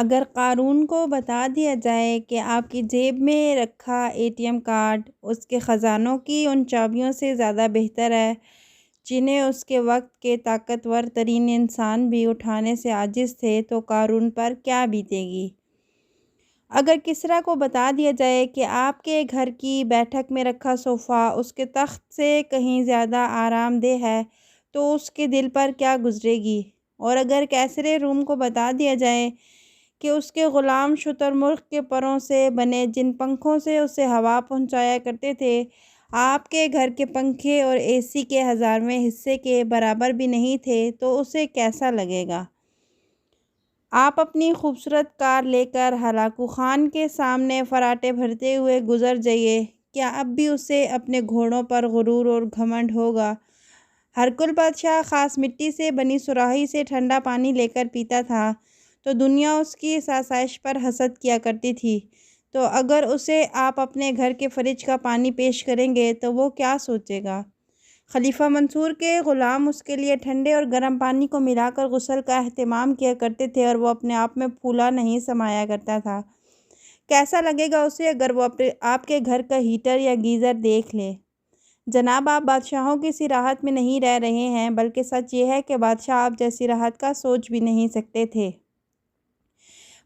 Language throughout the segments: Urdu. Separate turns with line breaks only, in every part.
اگر قارون کو بتا دیا جائے کہ آپ کی جیب میں رکھا ATM کارڈ اس کے خزانوں کی ان چابیوں سے زیادہ بہتر ہے جنہیں اس کے وقت کے طاقتور ترین انسان بھی اٹھانے سے عاجز تھے، تو قارون پر کیا بیتے گی؟ اگر کسریٰ کو بتا دیا جائے کہ آپ کے گھر کی بیٹھک میں رکھا صوفہ اس کے تخت سے کہیں زیادہ آرام دہ ہے، تو اس کے دل پر کیا گزرے گی؟ اور اگر قیصر روم کو بتا دیا جائے کہ اس کے غلام شتر مرغ کے پروں سے بنے جن پنکھوں سے اسے ہوا پہنچایا کرتے تھے آپ کے گھر کے پنکھے اور AC کے 1000ویں حصے کے برابر بھی نہیں تھے، تو اسے کیسا لگے گا؟ آپ اپنی خوبصورت کار لے کر ہلاکو خان کے سامنے فراٹے بھرتے ہوئے گزر جائیے، کیا اب بھی اسے اپنے گھوڑوں پر غرور اور گھمنڈ ہوگا؟ ہرکل بادشاہ خاص مٹی سے بنی سراہی سے ٹھنڈا پانی لے کر پیتا تھا، تو دنیا اس کی اس آسائش پر حسد کیا کرتی تھی، تو اگر اسے آپ اپنے گھر کے فریج کا پانی پیش کریں گے تو وہ کیا سوچے گا؟ خلیفہ منصور کے غلام اس کے لیے ٹھنڈے اور گرم پانی کو ملا کر غسل کا اہتمام کیا کرتے تھے اور وہ اپنے آپ میں پھولا نہیں سمایا کرتا تھا۔ کیسا لگے گا اسے اگر وہ آپ کے گھر کا ہیٹر یا گیزر دیکھ لے؟ جناب، آپ بادشاہوں کی سی راحت میں نہیں رہ رہے ہیں، بلکہ سچ یہ ہے کہ بادشاہ آپ جیسی راحت کا سوچ بھی نہیں سکتے تھے۔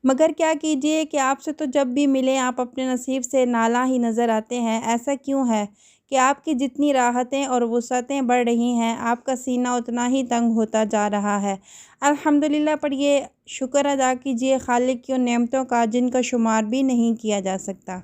مگر کیا کیجیے کہ آپ سے تو جب بھی ملیں آپ اپنے نصیب سے نالاں ہی نظر آتے ہیں۔ ایسا کیوں ہے کہ آپ کی جتنی راحتیں اور وسعتیں بڑھ رہی ہیں، آپ کا سینہ اتنا ہی تنگ ہوتا جا رہا ہے؟ الحمدللہ پڑھیے، شکر ادا کیجیے خالق کی ان نعمتوں کا جن کا شمار بھی نہیں کیا جا سکتا۔